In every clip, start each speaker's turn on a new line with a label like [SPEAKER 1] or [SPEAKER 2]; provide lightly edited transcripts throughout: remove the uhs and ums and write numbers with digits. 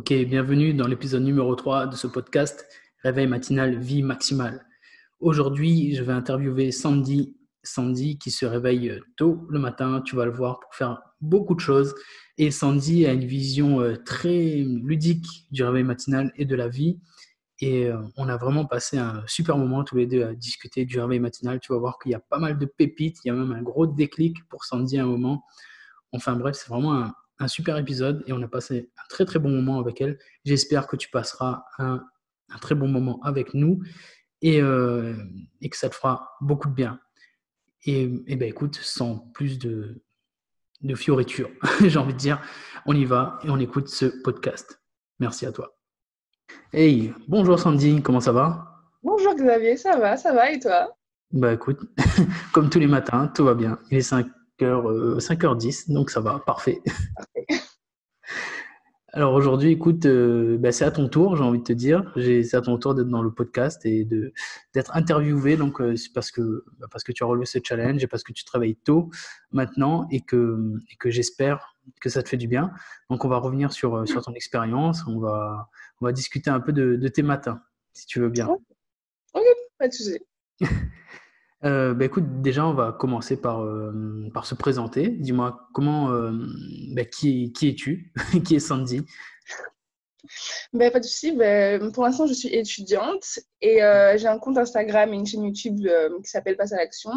[SPEAKER 1] Ok, bienvenue dans l'épisode numéro 3 de ce podcast Réveil matinal, vie maximale. Aujourd'hui, je vais interviewer Sandy qui se réveille tôt le matin, tu vas le voir, pour faire beaucoup de choses. Et Sandy a une vision très ludique du réveil matinal et de la vie. Et on a vraiment passé un super moment tous les deux à discuter du réveil matinal. Tu vas voir qu'il y a pas mal de pépites, il y a même un gros déclic pour Sandy à un moment. Enfin bref, c'est vraiment un super épisode et on a passé un très très bon moment avec elle. J'espère que tu passeras un très bon moment avec nous et que ça te fera beaucoup de bien. Et ben écoute, sans plus de fioritures, j'ai envie de dire, on y va et on écoute ce podcast. Merci à toi. Hey, bonjour Sandy, comment ça va?
[SPEAKER 2] Bonjour Xavier, ça va et toi?
[SPEAKER 1] Bah écoute, comme tous les matins, tout va bien. Il est 5h10, donc ça va, parfait. Alors aujourd'hui, écoute, bah, c'est à ton tour, j'ai envie de te dire. C'est à ton tour d'être dans le podcast et d'être interviewé. Donc c'est parce que tu as relevé ce challenge et parce que tu travailles tôt maintenant et que j'espère que ça te fait du bien. Donc on va revenir sur ton expérience. On va discuter un peu de tes matins, si tu veux bien.
[SPEAKER 2] Oh, ok, pas de souci.
[SPEAKER 1] Bah, écoute, déjà, on va commencer par se présenter. Dis-moi, qui es-tu? Qui est Sandy?
[SPEAKER 2] Pas de souci. Pour l'instant, je suis étudiante et j'ai un compte Instagram et une chaîne YouTube qui s'appelle Passe à l'action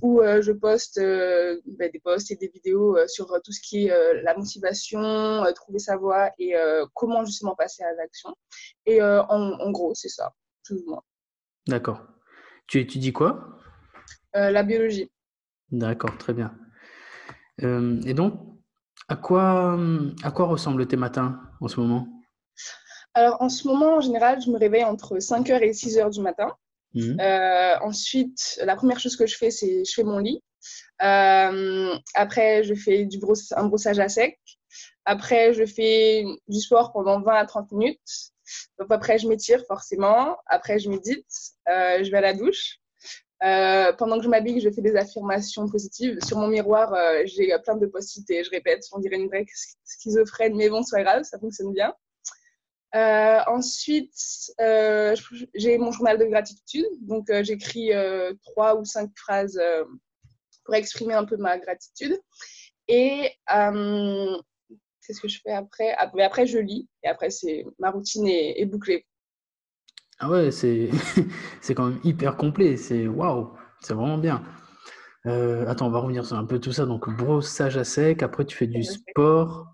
[SPEAKER 2] où je poste des posts et des vidéos sur tout ce qui est la motivation, trouver sa voie et comment justement passer à l'action. Et en gros, c'est ça, plus ou moins.
[SPEAKER 1] D'accord. Tu étudies quoi?
[SPEAKER 2] La biologie.
[SPEAKER 1] D'accord, très bien. Et donc, à quoi ressemblent tes matins en ce moment?
[SPEAKER 2] Alors en ce moment, en général, je me réveille entre 5h et 6h du matin.
[SPEAKER 1] Mhm.
[SPEAKER 2] Ensuite, la première chose que je fais, c'est je fais mon lit. Après, je fais un brossage à sec. Après, je fais du sport pendant 20 à 30 minutes. Donc après, je m'étire forcément. Après, je médite. Je vais à la douche. Pendant que je m'habille, je fais des affirmations positives. Sur mon miroir, j'ai plein de post-it et je répète. On dirait une vraie schizophrène, mais bon, c'est pas grave, ça fonctionne bien. Ensuite, j'ai mon journal de gratitude. Donc, j'écris 3 ou 5 phrases pour exprimer un peu ma gratitude. Et qu'est-ce que je fais après? Après, je lis. Et après, ma routine est bouclée.
[SPEAKER 1] Ah ouais, c'est c'est quand même hyper complet. C'est waouh, c'est vraiment bien. Attends, on va revenir sur un peu tout ça. Donc, brossage à sec. Après, tu fais du sport.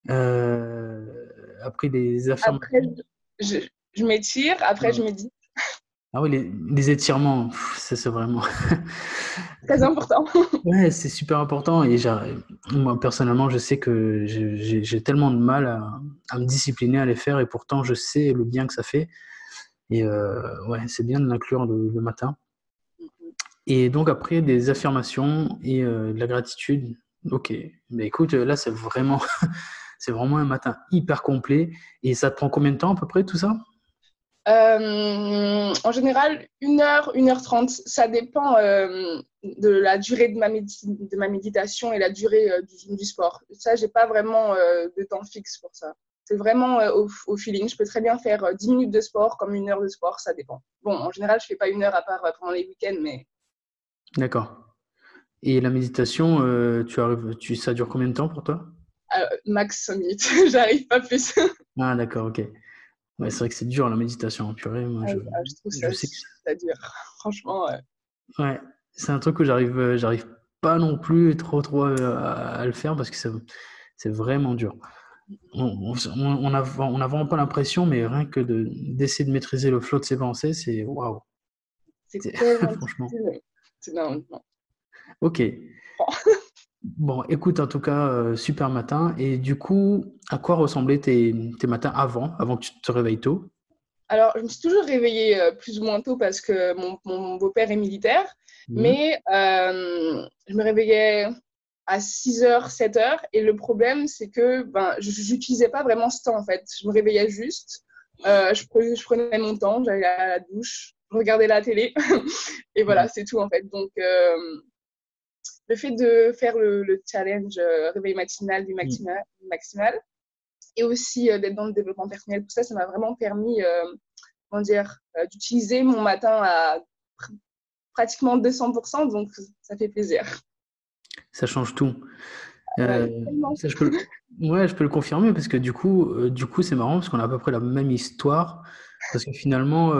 [SPEAKER 1] Après, des
[SPEAKER 2] Après,
[SPEAKER 1] affirmations.
[SPEAKER 2] je, je m'étire. Après, je médite.
[SPEAKER 1] Ah oui, les étirements, c'est vraiment.
[SPEAKER 2] Très important.
[SPEAKER 1] Ouais, c'est super important. Moi, personnellement, je sais que j'ai tellement de mal à me discipliner à les faire et pourtant, je sais le bien que ça fait. Et ouais, c'est bien de l'inclure le matin. Et donc, après, des affirmations et de la gratitude. Ok, mais écoute, là, c'est vraiment un matin hyper complet. Et ça te prend combien de temps à peu près tout ça?
[SPEAKER 2] En général, 1h, 1h30, ça dépend de la durée de ma méditation et la durée du sport. Ça, j'ai pas vraiment de temps fixe pour ça. C'est vraiment au feeling. Je peux très bien faire 10 minutes de sport comme 1 heure de sport, ça dépend. Bon, en général, je fais pas 1 heure à part pendant les week-ends, mais
[SPEAKER 1] D'accord. Et la méditation, ça dure combien de temps pour toi?
[SPEAKER 2] max 5 minutes. J'arrive pas plus.
[SPEAKER 1] Ah, d'accord, ok. Ouais, c'est vrai que c'est dur la méditation, purée. Moi,
[SPEAKER 2] Je trouve
[SPEAKER 1] je sais que
[SPEAKER 2] ça dure. Franchement,
[SPEAKER 1] ouais, c'est un truc où j'arrive pas non plus trop à le faire parce que c'est vraiment dur. On a vraiment pas l'impression, mais rien que d'essayer de maîtriser le flot de ses pensées, c'est waouh.
[SPEAKER 2] c'est tellement
[SPEAKER 1] Franchement.
[SPEAKER 2] difficile. Non, non.
[SPEAKER 1] Ok. Bon, écoute, en tout cas, super matin. Et du coup, à quoi ressemblaient tes matins avant que tu te réveilles tôt?
[SPEAKER 2] Alors, je me suis toujours réveillée plus ou moins tôt parce que mon beau-père est militaire,
[SPEAKER 1] Mhm.
[SPEAKER 2] mais je me réveillais à 6h, 7h. Et le problème, c'est que je n'utilisais pas vraiment ce temps en fait. Je me réveillais juste, je prenais mon temps, j'allais à la douche, je regardais la télé, et voilà,
[SPEAKER 1] Mhm.
[SPEAKER 2] c'est tout en fait. Donc, le fait de faire le challenge réveil matinal du maximal, et aussi d'être dans le développement personnel. Tout ça, ça m'a vraiment permis d'utiliser mon matin à pratiquement 200%, donc ça fait plaisir.
[SPEAKER 1] Ça change tout.
[SPEAKER 2] Ouais, tellement.
[SPEAKER 1] Ça, ouais, je peux le confirmer parce que du coup, c'est marrant parce qu'on a à peu près la même histoire. Parce que finalement,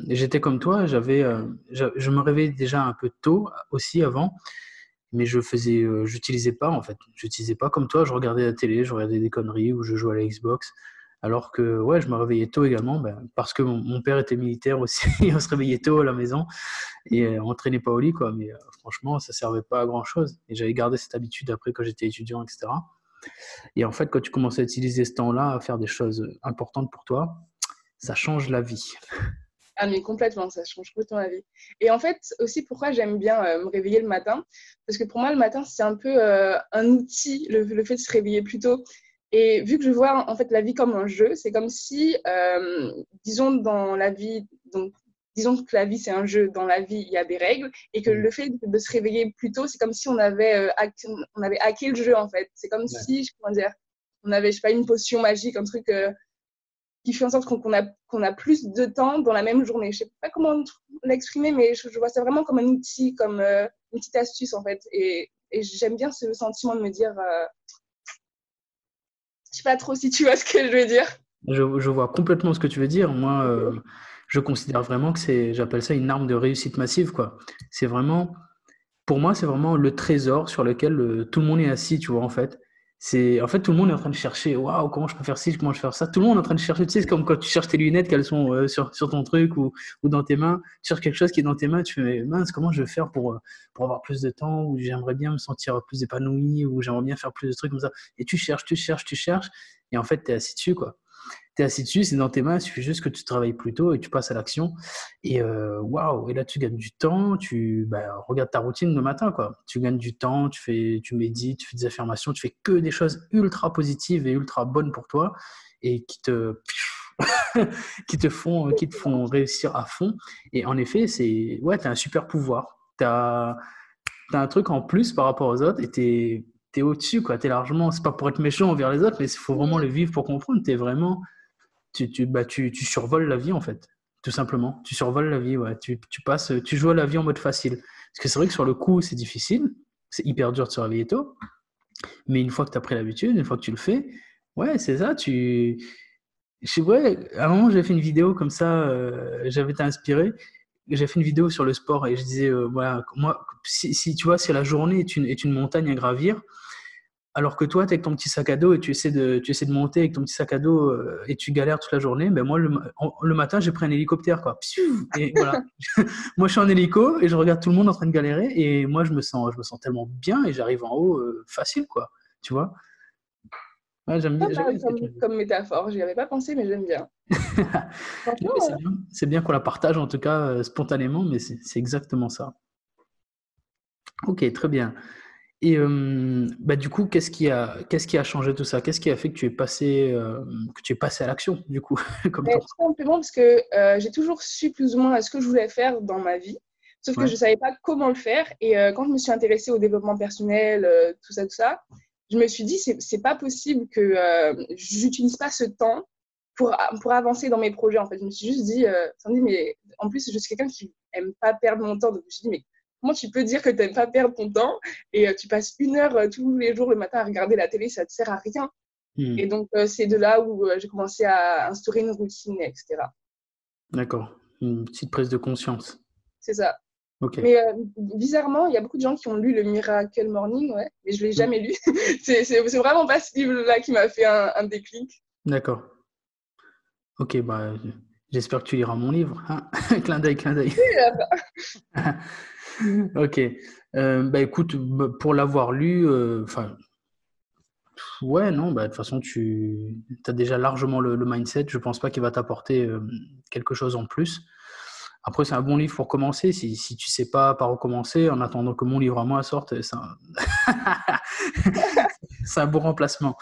[SPEAKER 1] j'étais comme toi, je me réveillais déjà un peu tôt aussi avant, mais j'utilisais pas en fait. J'utilisais pas comme toi, je regardais la télé, je regardais des conneries ou je jouais à la Xbox. Alors que ouais, je me réveillais tôt également, ben, parce que mon père était militaire aussi, on se réveillait tôt à la maison et on traînait pas au lit quoi. Mais franchement, ça servait pas à grand chose. Et j'avais gardé cette habitude après quand j'étais étudiant, etc. Et en fait, quand tu commences à utiliser ce temps-là à faire des choses importantes pour toi, ça change la vie.
[SPEAKER 2] Ah, mais complètement, ça change complètement la vie. Et en fait, aussi, pourquoi j'aime bien me réveiller le matin? Parce que pour moi, le matin, c'est un peu un outil, le fait de se réveiller plus tôt. Et vu que je vois en fait la vie comme un jeu, c'est comme si, disons, dans la vie, donc, disons que la vie, c'est un jeu, dans la vie, il y a des règles, et que le fait de se réveiller plus tôt, c'est comme si on avait hacké le jeu, en fait. C'est comme
[SPEAKER 1] Ouais.
[SPEAKER 2] si, comment dire, on avait, je sais pas, une potion magique, un truc qui fait en sorte qu'on a plus de temps dans la même journée. Je sais pas comment l'exprimer, mais je vois ça vraiment comme un outil, comme une petite astuce en fait. Et j'aime bien ce sentiment de me dire, je sais pas trop si tu vois ce que je veux dire.
[SPEAKER 1] Je vois complètement ce que tu veux dire. Moi, je considère vraiment que j'appelle ça une arme de réussite massive, quoi. C'est vraiment, pour moi, c'est vraiment le trésor sur lequel tout le monde est assis, tu vois, en fait. En fait, tout le monde est en train de chercher, waouh, comment je peux faire ci, comment je peux faire ça. Tout le monde est en train de chercher, tu sais, c'est comme quand tu cherches tes lunettes, qu'elles sont sur ton truc ou dans tes mains. Tu cherches quelque chose qui est dans tes mains, tu fais, mais mince, comment je vais faire pour avoir plus de temps, ou j'aimerais bien me sentir plus épanoui, ou j'aimerais bien faire plus de trucs comme ça. Et tu cherches, tu cherches, tu cherches, et en fait, tu es assis dessus, quoi. Tu es assis dessus, c'est dans tes mains, il suffit juste que tu travailles plus tôt et que tu passes à l'action. Et waouh, et là tu gagnes du temps, regarde ta routine le matin, quoi. Tu gagnes du temps, tu médites, tu fais des affirmations, tu fais que des choses ultra positives et ultra bonnes pour toi et qui te font réussir à fond. Et en effet, ouais, tu as un super pouvoir. Tu as un truc en plus par rapport aux autres et t'es au-dessus, quoi. T'es largement, c'est pas pour être méchant envers les autres, mais il faut vraiment le vivre pour comprendre. T'es vraiment tu survoles la vie en fait, tout simplement. Tu survoles la vie, ouais. Tu joues à la vie en mode facile. Parce que c'est vrai que sur le coup, c'est difficile, c'est hyper dur de se réveiller tôt, mais une fois que tu as pris l'habitude, une fois que tu le fais, ouais, c'est ça. Je sais, ouais, à un moment, j'avais fait une vidéo comme ça, j'avais été inspiré. J'ai fait une vidéo sur le sport et je disais, voilà, moi, si tu vois, si la journée est une montagne à gravir, alors que toi, tu es avec ton petit sac à dos et tu essaies de monter avec ton petit sac à dos et tu galères toute la journée, ben moi, le matin, j'ai pris un hélicoptère, quoi. Pfiou. Et voilà. Moi, je suis en hélico et je regarde tout le monde en train de galérer et moi, je me sens tellement bien et j'arrive en haut facile, quoi. Tu vois? Ouais,
[SPEAKER 2] Pas
[SPEAKER 1] j'aime
[SPEAKER 2] mal
[SPEAKER 1] bien ce que tu dis.
[SPEAKER 2] comme métaphore, j'y avais pas pensé, mais j'aime bien.
[SPEAKER 1] Non, mais
[SPEAKER 2] Franchement,
[SPEAKER 1] c'est bien. C'est bien qu'on la partage, en tout cas, spontanément, mais c'est exactement ça. Ok, très bien. Et du coup, qu'est-ce qui a changé tout ça? Qu'est-ce qui a fait que tu es passé à l'action, du coup, comme
[SPEAKER 2] mais
[SPEAKER 1] toi?
[SPEAKER 2] tout simplement parce que j'ai toujours su plus ou moins ce que je voulais faire dans ma vie, sauf que
[SPEAKER 1] Ouais.
[SPEAKER 2] je savais pas comment le faire. Et quand je me suis intéressée au développement personnel, tout ça, je me suis dit, c'est pas possible que j'utilise pas ce temps pour avancer dans mes projets. En fait, je me suis juste dit, Sandy, mais en plus, je suis quelqu'un qui aime pas perdre mon temps. Donc, je me suis dit, mais comment tu peux dire que tu n'aimes pas perdre ton temps et tu passes 1 heure tous les jours le matin à regarder la télé, ça te sert à rien. Et
[SPEAKER 1] Hmm.
[SPEAKER 2] donc, c'est de là où j'ai commencé à instaurer une routine, etc.
[SPEAKER 1] D'accord. Une petite prise de conscience.
[SPEAKER 2] C'est ça.
[SPEAKER 1] Ok.
[SPEAKER 2] Mais bizarrement, il y a beaucoup de gens qui ont lu le Miracle Morning, ouais, mais je ne l'ai
[SPEAKER 1] Hmm.
[SPEAKER 2] jamais lu. C'est vraiment pas ce livre-là qui m'a fait un déclic.
[SPEAKER 1] D'accord. Ok, j'espère que tu liras mon livre, hein. Clin d'œil, clin d'œil. Ok. Écoute, pour l'avoir lu, enfin, ouais, non, de toute façon, tu as déjà largement le mindset. Je pense pas qu'il va t'apporter quelque chose en plus. Après, c'est un bon livre pour commencer. Si tu sais pas par où commencer, en attendant que mon livre à moi sorte, c'est un bon remplacement.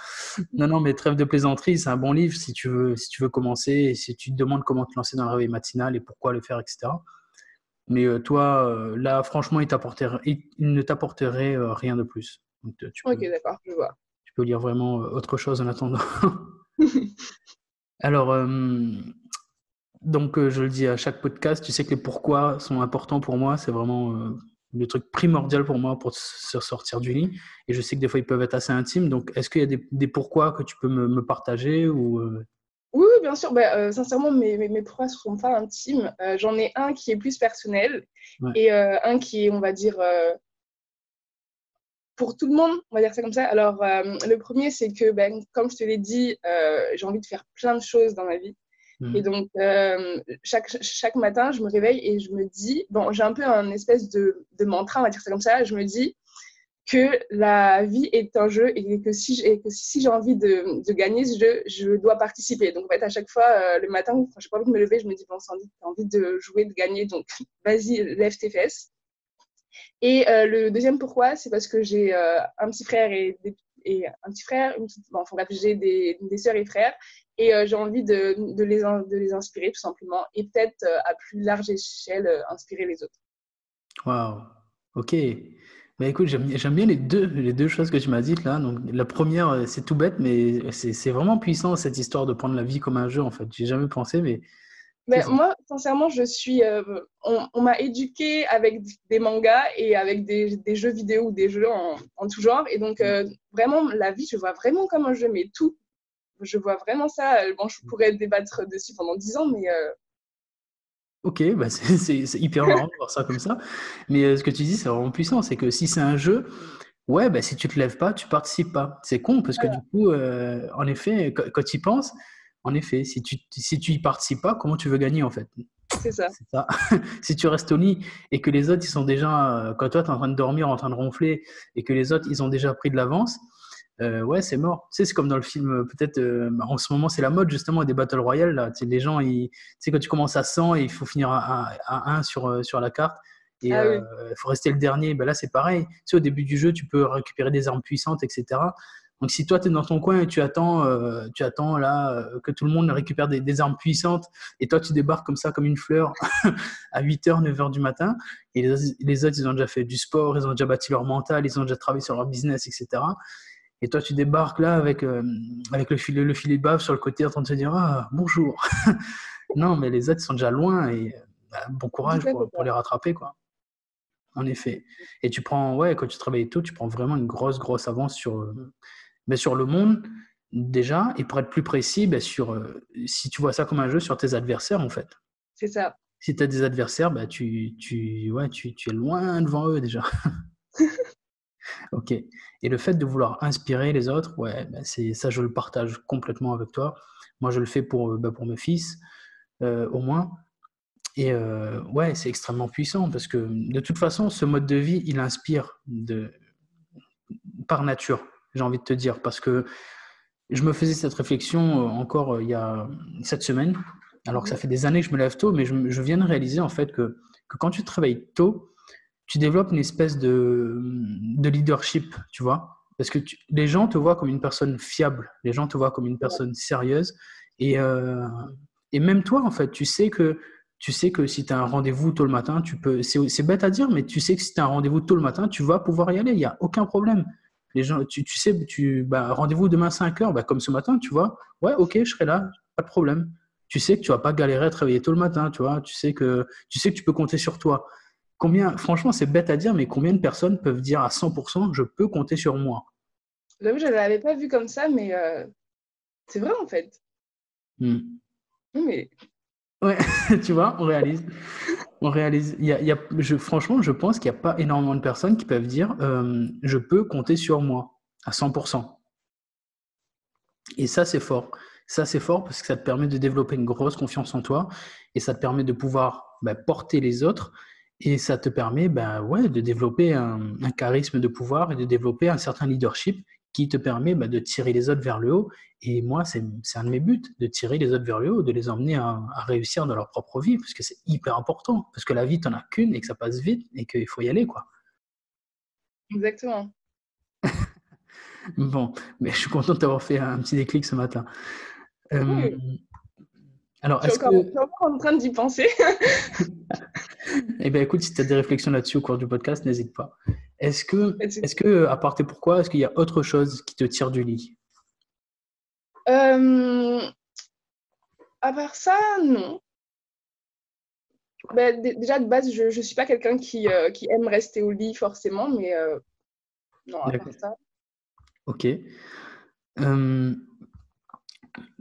[SPEAKER 1] Non, non, mais trêve de plaisanterie, c'est un bon livre si tu veux commencer, et si tu te demandes comment te lancer dans le réveil matinal et pourquoi le faire, etc. Mais toi, là, franchement, il ne t'apporterait rien de plus. Donc,
[SPEAKER 2] Ok, d'accord, je vois.
[SPEAKER 1] tu peux lire vraiment autre chose en attendant. Alors, donc, je le dis à chaque podcast, tu sais que les pourquoi sont importants pour moi. C'est vraiment le truc primordial pour moi pour se sortir du lit. Et je sais que des fois, ils peuvent être assez intimes. Donc, est-ce qu'il y a des pourquoi que tu peux me partager ou,
[SPEAKER 2] Oui, oui, bien sûr. Sincèrement, mes pourquoi ne sont pas intimes. J'en ai un qui est plus personnel
[SPEAKER 1] ouais.
[SPEAKER 2] et un qui est, on va dire, pour tout le monde, on va dire ça comme ça. Alors, le premier, c'est que, comme je te l'ai dit, j'ai envie de faire plein de choses dans ma vie. Et
[SPEAKER 1] Mhm.
[SPEAKER 2] donc, chaque matin, je me réveille et je me dis, bon, j'ai un peu un espèce de mantra, on va dire ça comme ça. Je me dis que la vie est un jeu et que si j'ai envie de gagner ce jeu, je dois participer. Donc, en fait, à chaque fois, le matin, quand j'ai pas envie de me lever, je me dis, bon, Sandy, tu as envie de jouer, de gagner, donc vas-y, lève tes fesses. Et le deuxième pourquoi, c'est parce que j'ai un petit frère et un petit frère, une petite, bon, enfin, bref, j'ai des sœurs et frères, et j'ai envie de les inspirer tout simplement, et peut-être à plus large échelle, inspirer les autres.
[SPEAKER 1] Waouh. Ok. Bah écoute, j'aime bien les deux choses que tu m'as dites là. Donc, la première, c'est tout bête, mais c'est vraiment puissant cette histoire de prendre la vie comme un jeu en fait. J'ai jamais pensé, mais tu sais,
[SPEAKER 2] Moi, sincèrement, on m'a éduquée avec des mangas et avec des jeux vidéo ou des jeux en tout genre. Et donc, vraiment, la vie, je vois vraiment comme un jeu, mais tout. Je vois vraiment ça. Bon, je pourrais débattre dessus pendant 10 ans, mais
[SPEAKER 1] ok, bah c'est hyper marrant de voir ça comme ça. Mais ce que tu dis, c'est vraiment puissant. C'est que si c'est un jeu, ouais, bah si tu te lèves pas, tu participes pas. C'est con parce que du coup, en effet, quand tu y penses, en effet, si tu y participes pas, comment tu veux gagner en fait?
[SPEAKER 2] c'est ça.
[SPEAKER 1] C'est ça. Si tu restes au lit et que les autres, ils sont déjà, quand toi, tu es en train de dormir, en train de ronfler, et que les autres, ils ont déjà pris de l'avance, ouais, c'est mort. Tu sais, c'est comme dans le film, peut-être, en ce moment, c'est la mode, justement, des Battle Royale, là. Tu sais, les gens, tu sais, quand tu commences à 100 et il faut finir à 1 sur la carte, et
[SPEAKER 2] Ah oui,
[SPEAKER 1] il faut rester le dernier, ben là, c'est pareil. Tu sais, au début du jeu, tu peux récupérer des armes puissantes, etc. Donc, si toi, tu es dans ton coin et tu attends là, que tout le monde récupère des armes puissantes, et toi, tu débarques comme ça, comme une fleur, à 8h, 9h du matin, et les autres, ils ont déjà fait du sport, ils ont déjà bâti leur mental, ils ont déjà travaillé sur leur business, etc. Et toi, tu débarques là avec le filet de bave sur le côté en train de te dire ah, bonjour. Non, mais les autres sont déjà loin et bon
[SPEAKER 2] tout
[SPEAKER 1] courage
[SPEAKER 2] à fait
[SPEAKER 1] pour
[SPEAKER 2] ça.
[SPEAKER 1] les rattraper, quoi. En effet. Et tu prends, ouais, quand tu travailles tôt, tu prends vraiment une grosse avance sur le monde, déjà. Et pour être plus précis, si tu vois ça comme un jeu, sur tes adversaires, en fait.
[SPEAKER 2] C'est ça.
[SPEAKER 1] Si tu as des adversaires, ouais, tu es loin devant eux déjà. Ok. Et le fait de vouloir inspirer les autres, ouais, ça, je le partage complètement avec toi. Moi, je le fais pour mes fils, au moins. Et ouais, c'est extrêmement puissant parce que de toute façon, ce mode de vie, il inspire par nature, j'ai envie de te dire. Parce que je me faisais cette réflexion encore il y a cette semaine, alors que ça
[SPEAKER 2] Mhm.
[SPEAKER 1] fait des années que je me lève tôt, mais je viens de réaliser en fait que quand tu travailles tôt, tu développes une espèce de leadership, tu vois. Parce que les gens te voient comme une personne fiable, les gens te voient comme une
[SPEAKER 2] Ouais.
[SPEAKER 1] personne sérieuse. Et, euh, et même toi, en fait, tu sais que si tu as un rendez-vous tôt le matin, c'est bête à dire, mais tu sais que si tu as un rendez-vous tôt le matin, tu vas pouvoir y aller, il n'y a aucun problème. Les gens, tu sais, rendez-vous demain 5h, comme ce matin, tu vois. Ouais, ok, je serai là, pas de problème. Tu sais que tu vas pas galérer à travailler tôt le matin, tu vois. Tu sais que tu peux compter sur toi. Franchement, c'est bête à dire, mais combien de personnes peuvent dire à 100%, je peux compter sur moi?
[SPEAKER 2] J'avoue, je ne l'avais pas vu comme ça, mais c'est vrai en fait.
[SPEAKER 1] Hmm.
[SPEAKER 2] Oui, mais
[SPEAKER 1] Ouais, tu vois, on réalise. On réalise. Franchement, je pense qu'il n'y a pas énormément de personnes qui peuvent dire, je peux compter sur moi à 100%. Et ça, c'est fort. Ça, c'est fort parce que ça te permet de développer une grosse confiance en toi et ça te permet de pouvoir porter les autres et ça te permet ouais, de développer un charisme de pouvoir et de développer un certain leadership qui te permet de tirer les autres vers le haut. Et moi, c'est un de mes buts, de tirer les autres vers le haut, de les emmener à réussir dans leur propre vie parce que c'est hyper important. Parce que la vie, tu n'en as qu'une et que ça passe vite et qu'il faut y aller, quoi.
[SPEAKER 2] exactement.
[SPEAKER 1] Bon, mais je suis content d'avoir fait un petit déclic ce matin. Euh,
[SPEAKER 2] Oui,
[SPEAKER 1] alors,
[SPEAKER 2] je suis encore en train d'y penser.
[SPEAKER 1] eh bien, écoute, si tu as des réflexions là-dessus au cours du podcast, n'hésite pas. Est-ce que, à part tes pourquoi, est-ce qu'il y a autre chose qui te tire du lit?
[SPEAKER 2] Euh, à part ça, non. Ben, déjà, de base, je ne suis pas quelqu'un qui aime rester au lit forcément, mais non, à part
[SPEAKER 1] D'accord.
[SPEAKER 2] ça.
[SPEAKER 1] Ok. Euh,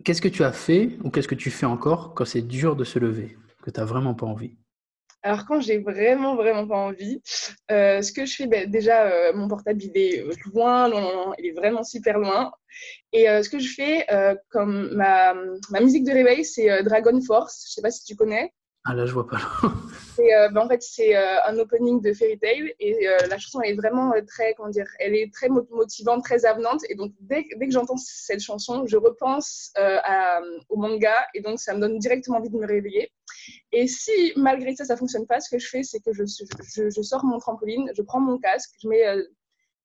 [SPEAKER 1] Qu'est-ce que tu as fait ou qu'est-ce que tu fais encore quand c'est dur de se lever, que tu n'as vraiment pas envie?
[SPEAKER 2] Alors, quand j'ai vraiment, vraiment pas envie, ce que je fais, ben, déjà, mon portable, il est loin, loin, loin, loin, il est vraiment super loin. Et ce que je fais, comme ma musique de réveil, c'est Dragon Force. Je sais pas si tu connais.
[SPEAKER 1] Ah là, je vois pas.
[SPEAKER 2] Et, en fait, c'est un opening de Fairy Tail et la chanson elle est vraiment très, comment dire, elle est très motivante, très avenante. Et donc, dès que j'entends cette chanson, je repense au manga et donc ça me donne directement envie de me réveiller. Et si malgré ça, ça fonctionne pas, ce que je fais, c'est que je sors mon trampoline, je prends mon casque, je mets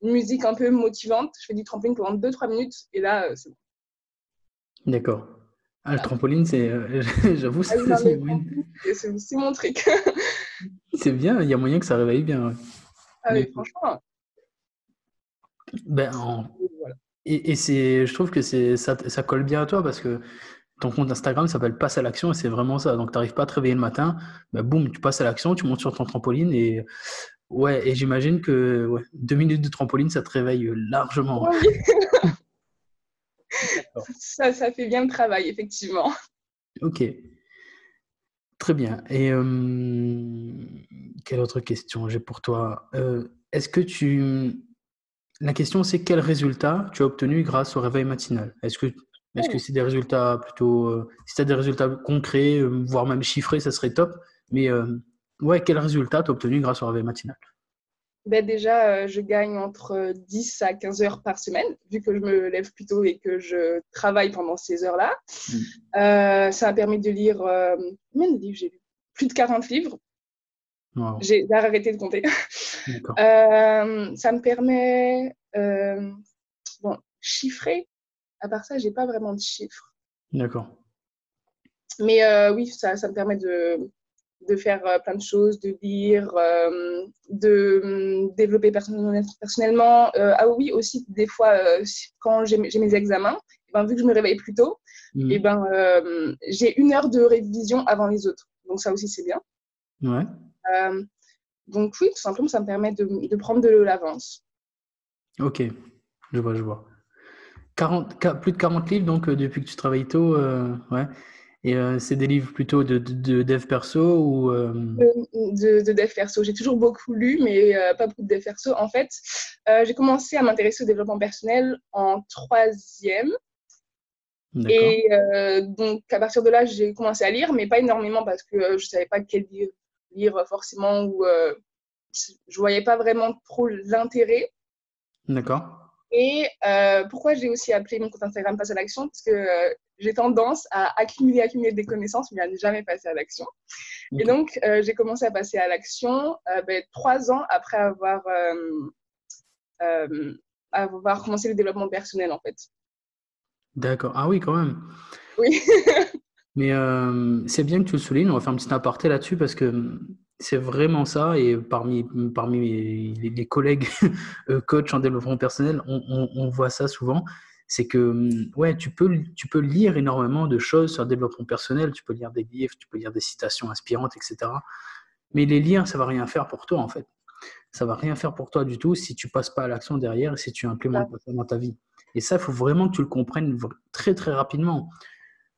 [SPEAKER 2] une musique un peu motivante, je fais du trampoline pendant 2-3 minutes et là, c'est bon.
[SPEAKER 1] D'accord. Ah, le
[SPEAKER 2] Voilà.
[SPEAKER 1] trampoline, c'est, j'avoue,
[SPEAKER 2] Ah oui, non, mais
[SPEAKER 1] c'est
[SPEAKER 2] le trampoline, c'est mon truc.
[SPEAKER 1] c'est bien, il y a moyen que ça réveille bien. Ouais.
[SPEAKER 2] Ah
[SPEAKER 1] Mais
[SPEAKER 2] oui, franchement,
[SPEAKER 1] ben,
[SPEAKER 2] voilà.
[SPEAKER 1] et c'est, je trouve que ça colle bien à toi parce que ton compte Instagram s'appelle Passe à l'action et c'est vraiment ça. Donc, tu n'arrives pas à te réveiller le matin, ben, boum, tu passes à l'action, tu montes sur ton trampoline et ouais, et j'imagine que ouais, 2 minutes de trampoline, ça te réveille largement.
[SPEAKER 2] Oui,
[SPEAKER 1] D'accord.
[SPEAKER 2] ça fait bien le travail, effectivement.
[SPEAKER 1] Ok, très bien. Et quelle autre question j'ai pour toi? Est-ce que tu... La question, c'est quel résultat tu as obtenu grâce au réveil matinal? Est-ce que c'est des résultats plutôt... si tu as des résultats concrets, voire même chiffrés, ça serait top. Mais ouais, quel résultat tu as obtenu grâce au réveil matinal?
[SPEAKER 2] Ben déjà, je gagne entre 10 à 15 heures par semaine, vu que je me lève plus tôt et que je travaille pendant ces heures-là.
[SPEAKER 1] Hmm.
[SPEAKER 2] Ça m'a permis de lire, combien de livres j'ai lu? Plus de 40 livres.
[SPEAKER 1] Wow.
[SPEAKER 2] J'ai arrêté de compter.
[SPEAKER 1] D'accord.
[SPEAKER 2] Ça me permet, bon, chiffrer. À part ça, j'ai pas vraiment de chiffres.
[SPEAKER 1] D'accord.
[SPEAKER 2] Mais oui, ça me permet de faire plein de choses, de lire, de développer personnellement. Ah oui, aussi, des fois, quand j'ai mes examens, eh ben, vu que je me réveille plus tôt, et
[SPEAKER 1] Hmm.
[SPEAKER 2] ben, j'ai 1 heure de révision avant les autres. Donc ça aussi, c'est bien.
[SPEAKER 1] Ouais.
[SPEAKER 2] Euh, donc oui, tout simplement, ça me permet de prendre de l'avance.
[SPEAKER 1] Ok. Je vois. 40 plus de 40 livres, donc depuis que tu travailles tôt, ouais. Et c'est des livres plutôt de dev perso ou
[SPEAKER 2] De dev perso. J'ai toujours beaucoup lu, mais pas beaucoup de dev perso. En fait, j'ai commencé à m'intéresser au développement personnel en troisième.
[SPEAKER 1] d'accord,
[SPEAKER 2] Et donc, à partir de là, j'ai commencé à lire, mais pas énormément parce que je ne savais pas quel livre lire forcément ou je ne voyais pas vraiment trop l'intérêt.
[SPEAKER 1] d'accord,
[SPEAKER 2] Et pourquoi j'ai aussi appelé mon compte Instagram Passe à l'action? Parce que j'ai tendance à accumuler des connaissances, mais à ne jamais passer à l'action. Et
[SPEAKER 1] ok,
[SPEAKER 2] donc, j'ai commencé à passer à l'action 3 ans après euh, avoir commencé le développement personnel, en fait.
[SPEAKER 1] d'accord. Ah oui, quand même.
[SPEAKER 2] Oui.
[SPEAKER 1] Mais c'est bien que tu le soulignes. On va faire un petit aparté là-dessus parce que c'est vraiment ça. Et parmi les collègues coachs en développement personnel, on voit ça souvent. C'est que ouais, tu peux lire énormément de choses sur le développement personnel. Tu peux lire des livres, tu peux lire des citations inspirantes, etc. Mais les lire, ça va rien faire pour toi en fait. Ça va rien faire pour toi du tout si tu passes pas à l'action derrière et si tu implémentes pas ça dans ta vie. Et ça, il faut vraiment que tu le comprennes très très rapidement.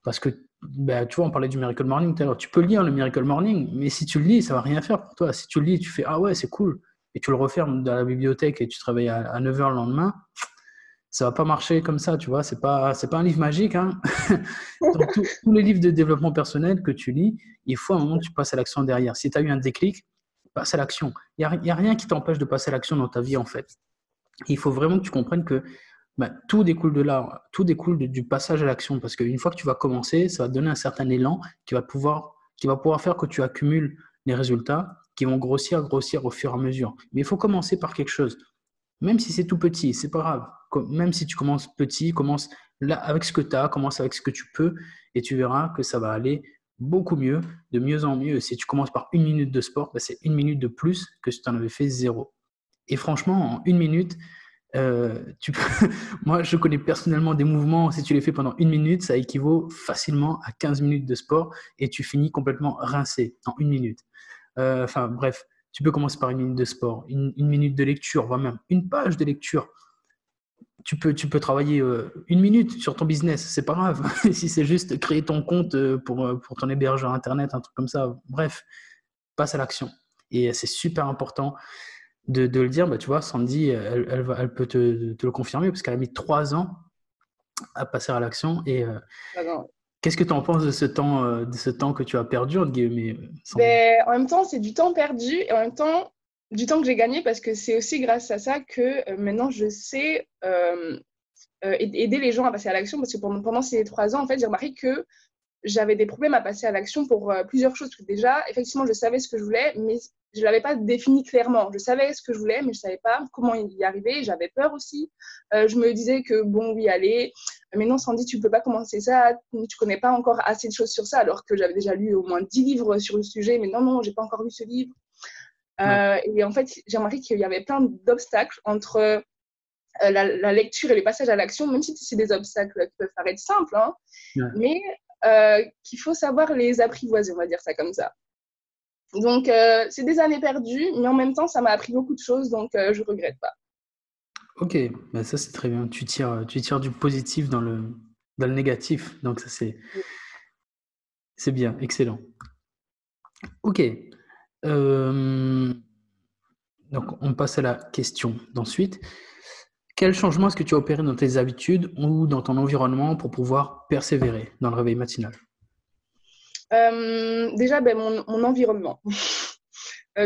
[SPEAKER 1] Parce que, bah, tu vois, on parlait du Miracle Morning tout à l'heure. Tu peux lire le Miracle Morning, mais si tu le lis, ça va rien faire pour toi. Si tu le lis, tu fais ah ouais, c'est cool, et tu le refermes dans la bibliothèque et tu travailles à 9 heures le lendemain, ça va pas marcher comme ça, tu vois. C'est pas un livre magique, hein. Donc, tous les livres de développement personnel que tu lis, il faut un moment que tu passes à l'action derrière. Si tu as eu un déclic, passe à l'action. Il y a rien qui t'empêche de passer à l'action dans ta vie, en fait. Il faut vraiment que tu comprennes que bah, tout découle de là, tout découle du passage à l'action, parce qu'une fois que tu vas commencer, ça va te donner un certain élan qui va pouvoir faire que tu accumules les résultats qui vont grossir, grossir au fur et à mesure. Mais il faut commencer par quelque chose, même si c'est tout petit, c'est pas grave. Même si tu commences petit, commence là avec ce que tu as, commence avec ce que tu peux, et tu verras que ça va aller beaucoup mieux, de mieux en mieux. Si tu commences par 1 minute de sport, bah, c'est 1 minute de plus que si tu en avais fait zéro. Et franchement, en 1 minute, Moi, je connais personnellement des mouvements, si tu les fais pendant 1 minute, ça équivaut facilement à 15 minutes de sport et tu finis complètement rincé en 1 minute. Enfin, bref, tu peux commencer par 1 minute de sport, 1 minute de lecture, voire même une page de lecture. Tu peux travailler 1 minute sur ton business, c'est pas grave. Si c'est juste créer ton compte pour ton hébergeur internet, un truc comme ça, bref, passe à l'action. Et c'est super important de le dire. Bah, tu vois, Sandy, elle peut te le confirmer parce qu'elle a mis 3 ans à passer à l'action. Et qu'est-ce que tu en penses de ce temps que tu as perdu, entre guillemets, Sandy?
[SPEAKER 2] En même temps, c'est du temps perdu et en même temps, du temps que j'ai gagné parce que c'est aussi grâce à ça que maintenant je sais aider les gens à passer à l'action. Parce que pendant ces 3 ans, en fait, j'ai remarqué que j'avais des problèmes à passer à l'action pour plusieurs choses. Parce que déjà, effectivement, je savais ce que je voulais, mais je ne l'avais pas défini clairement. Je savais ce que je voulais, mais je ne savais pas comment y arriver. J'avais peur aussi. Je me disais que, bon, oui, allez, mais non, Sandy, tu ne peux pas commencer ça. Tu ne connais pas encore assez de choses sur ça, alors que j'avais déjà lu au moins 10 livres sur le sujet. Mais non, non, je n'ai pas encore lu ce livre.
[SPEAKER 1] Ouais.
[SPEAKER 2] Et en fait, j'ai remarqué qu'il y avait plein d'obstacles entre la lecture et les passages à l'action, même si c'est des obstacles qui peuvent paraître simples, hein,
[SPEAKER 1] Ouais.
[SPEAKER 2] mais qu'il faut savoir les apprivoiser, on va dire ça comme ça. Donc, c'est des années perdues, mais en même temps, ça m'a appris beaucoup de choses, donc je ne regrette pas.
[SPEAKER 1] Ok, bah ça c'est très bien. Tu tires du positif dans le négatif. Donc ça c'est bien, excellent. Ok. Euh, donc on passe à la question d'ensuite. Quel changement est-ce que tu as opéré dans tes habitudes ou dans ton environnement pour pouvoir persévérer dans le réveil matinal?
[SPEAKER 2] Déjà, mon environnement.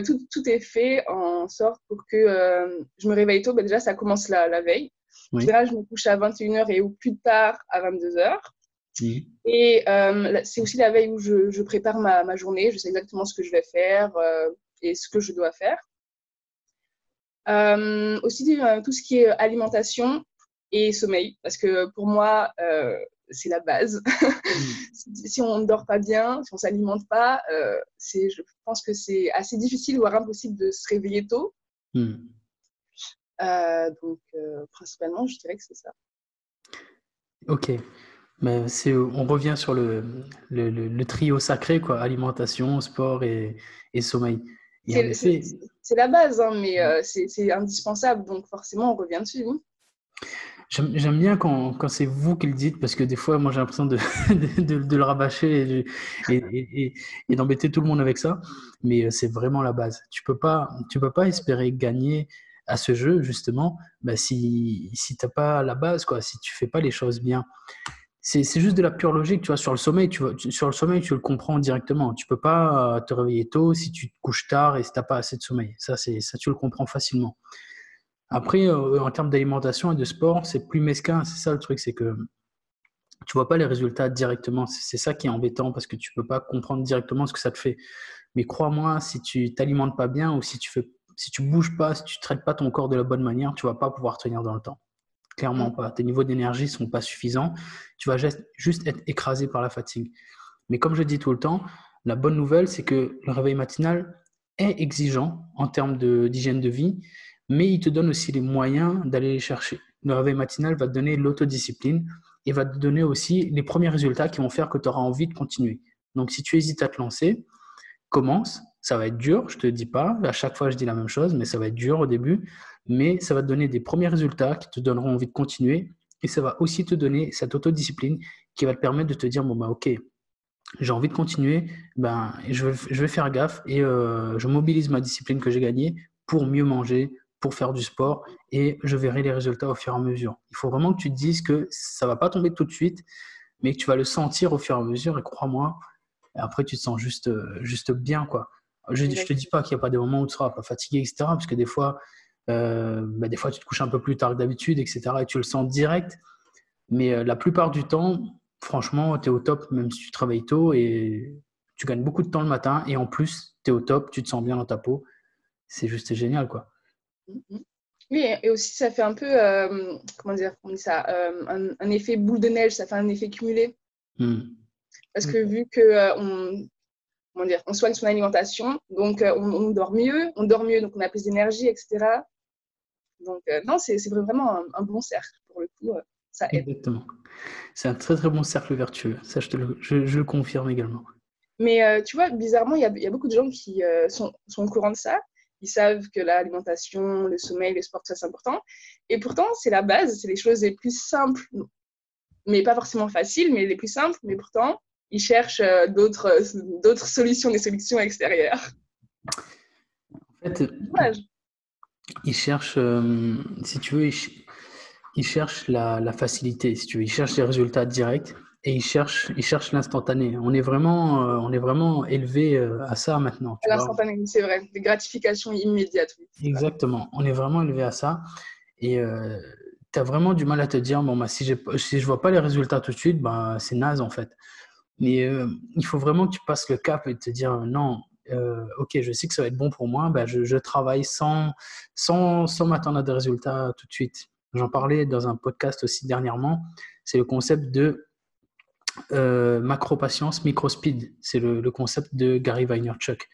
[SPEAKER 2] Tout est fait en sorte pour que je me réveille tôt. Déjà, ça commence la veille. En
[SPEAKER 1] Oui.
[SPEAKER 2] général, je me couche à 21h et au plus tard à 22h.
[SPEAKER 1] Mhm.
[SPEAKER 2] Et c'est aussi la veille où je prépare ma journée. Je sais exactement ce que je vais faire et ce que je dois faire. Aussi, tout ce qui est alimentation et sommeil, parce que pour moi, c'est la base.
[SPEAKER 1] Mhm.
[SPEAKER 2] Si on ne dort pas bien, si on ne s'alimente pas, je pense que c'est assez difficile, voire impossible de se réveiller tôt.
[SPEAKER 1] Mhm.
[SPEAKER 2] Donc, principalement, je dirais que c'est ça.
[SPEAKER 1] Ok. Mais on revient sur le trio sacré, quoi, alimentation, sport et sommeil. Et en effet,
[SPEAKER 2] C'est la base, hein, mais c'est indispensable, donc forcément, on revient dessus. Oui.
[SPEAKER 1] j'aime bien quand c'est vous qui le dites, parce que des fois, moi, j'ai l'impression de le rabâcher et d'embêter tout le monde avec ça. Mais c'est vraiment la base. Tu peux pas espérer gagner à ce jeu, justement, bah, si t'as pas la base, quoi, si tu fais pas les choses bien. C'est juste de la pure logique, tu vois. Sur le sommeil, sur le sommeil, tu le comprends directement. Tu peux pas te réveiller tôt si tu te couches tard et si t'as pas assez de sommeil. Ça, tu le comprends facilement. Après, en termes d'alimentation et de sport, c'est plus mesquin. C'est ça le truc, c'est que tu vois pas les résultats directement. C'est ça qui est embêtant parce que tu peux pas comprendre directement ce que ça te fait. Mais crois-moi, si tu t'alimentes pas bien ou si tu bouges pas, si tu traites pas ton corps de la bonne manière, tu vas pas pouvoir tenir dans le temps. Clairement
[SPEAKER 2] Mm.
[SPEAKER 1] pas. Tes niveaux d'énergie sont pas suffisants. Tu vas juste être écrasé par la fatigue. Mais comme je dis tout le temps, la bonne nouvelle, c'est que le réveil matinal est exigeant en termes d'hygiène de vie, mais il te donne aussi les moyens d'aller les chercher. Le réveil matinal va te donner l'autodiscipline et va te donner aussi les premiers résultats qui vont faire que tu auras envie de continuer. Donc si tu hésites à te lancer, commence. Ça va être dur, je te dis pas. À chaque fois, je dis la même chose, mais ça va être dur au début. Mais ça va te donner des premiers résultats qui te donneront envie de continuer. Et ça va aussi te donner cette autodiscipline qui va te permettre de te dire, bon, bah, ok, j'ai envie de continuer, ben, je vais faire gaffe et je mobilise ma discipline que j'ai gagnée pour mieux manger, pour faire du sport et je verrai les résultats au fur et à mesure. Il faut vraiment que tu te dises que ça ne va pas tomber tout de suite, mais que tu vas le sentir au fur et à mesure et crois-moi, après tu te sens juste bien, quoi. Je ne te dis pas qu'il n'y a pas des moments où tu seras pas fatigué, etc. Parce que des fois tu te couches un peu plus tard que d'habitude, etc. Et tu le sens direct. Mais la plupart du temps, franchement, tu es au top, même si tu travailles tôt et tu gagnes beaucoup de temps le matin. Et en plus, tu es au top, tu te sens bien dans ta peau. C'est juste génial, quoi.
[SPEAKER 2] Mm. Oui, et aussi, ça fait un peu, comment dire, on dit ça, un effet boule de neige, ça fait un effet cumulé.
[SPEAKER 1] Hmm.
[SPEAKER 2] Parce que
[SPEAKER 1] Ok.
[SPEAKER 2] vu que comment dire, on soigne son alimentation, donc on dort mieux, donc on a plus d'énergie, etc. Donc, non, c'est vraiment un bon cercle. Pour le coup, ça aide.
[SPEAKER 1] Exactement. C'est un très très bon cercle vertueux. Ça, je le confirme également.
[SPEAKER 2] Mais tu vois, bizarrement, il y a beaucoup de gens qui sont au courant de ça. Ils savent que l'alimentation, le sommeil, le sport, ça c'est important. Et pourtant, c'est la base, c'est les choses les plus simples, mais pas forcément faciles, mais les plus simples. Mais pourtant, ils cherchent d'autres solutions, des solutions extérieures.
[SPEAKER 1] En fait,
[SPEAKER 2] Dommage.
[SPEAKER 1] ils cherchent, si tu veux, ils cherchent la facilité, si tu veux. Ils cherchent les résultats directs et ils cherchent l'instantané. On est vraiment élevé à ça maintenant,
[SPEAKER 2] À
[SPEAKER 1] tu vois.
[SPEAKER 2] l'instantané, c'est vrai. Des gratifications immédiates. Oui, c'est vrai.
[SPEAKER 1] Exactement. On est vraiment élevé à ça. Et tu as vraiment du mal à te dire, bon, bah, si je vois pas les résultats tout de suite, bah, c'est naze en fait. Mais il faut vraiment que tu passes le cap et te dire, non, ok, je sais que ça va être bon pour moi, bah, je travaille sans m'attendre à des résultats tout de suite. J'en parlais dans un podcast aussi dernièrement. C'est le concept de macro-patience, micro-speed. C'est le concept de Gary Vaynerchuk.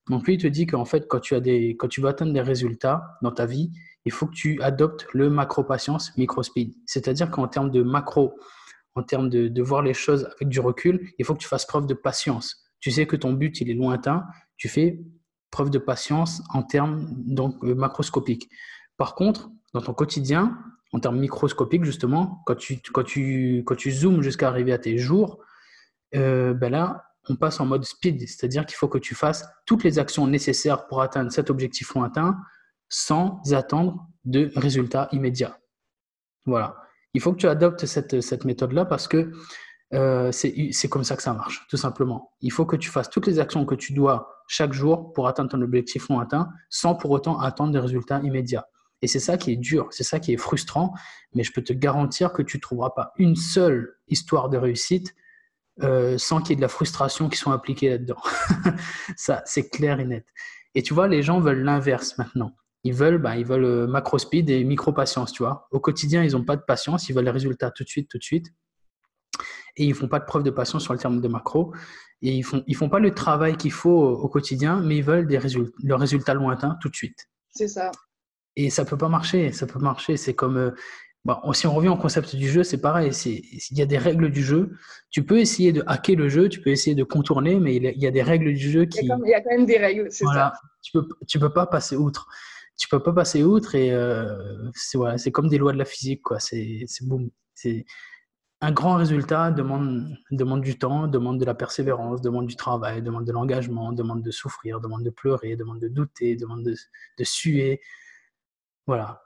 [SPEAKER 1] Donc lui, il te dit qu'en fait, quand tu veux atteindre des résultats dans ta vie, il faut que tu adoptes le macro-patience, micro-speed. C'est-à-dire qu'en termes de macro, en termes de voir les choses avec du recul, il faut que tu fasses preuve de patience. Tu sais que ton but, il est lointain, tu fais preuve de patience en termes donc, macroscopiques. Par contre, dans ton quotidien, en termes microscopiques, justement, quand tu zoomes jusqu'à arriver à tes jours, ben là, on passe en mode speed, c'est-à-dire qu'il faut que tu fasses toutes les actions nécessaires pour atteindre cet objectif lointain sans attendre de résultats immédiats. Voilà. Il faut que tu adoptes cette méthode-là parce que c'est comme ça que ça marche, tout simplement. Il faut que tu fasses toutes les actions que tu dois chaque jour pour atteindre ton objectif lointain sans pour autant attendre des résultats immédiats. Et c'est ça qui est dur, c'est ça qui est frustrant, mais je peux te garantir que tu ne trouveras pas une seule histoire de réussite sans qu'il y ait de la frustration qui soit appliquée là-dedans. Ça, c'est clair et net. Et tu vois, les gens veulent l'inverse maintenant. Ils veulent macro speed et micro patience, tu vois. Au quotidien, ils n'ont pas de patience, ils veulent les résultats tout de suite, tout de suite. Et ils font pas de preuve de patience sur le terme de macro. Et ils font pas le travail qu'il faut au quotidien, mais ils veulent le résultat lointain tout de suite.
[SPEAKER 2] C'est ça.
[SPEAKER 1] Et ça peut pas marcher, ça peut marcher. C'est comme, bon, si on revient au concept du jeu, c'est pareil. Il y a des règles du jeu. Tu peux essayer de hacker le jeu, tu peux essayer de contourner, mais il y a des règles du jeu qui,
[SPEAKER 2] Il y a quand même des règles, c'est ça.
[SPEAKER 1] voilà, tu peux pas passer outre. Tu peux pas passer outre et c'est comme des lois de la physique, quoi. C'est boum. C'est un grand résultat demande du temps, demande de la persévérance, demande du travail, demande de l'engagement, demande de souffrir, demande de pleurer, demande de douter, demande de suer. Voilà.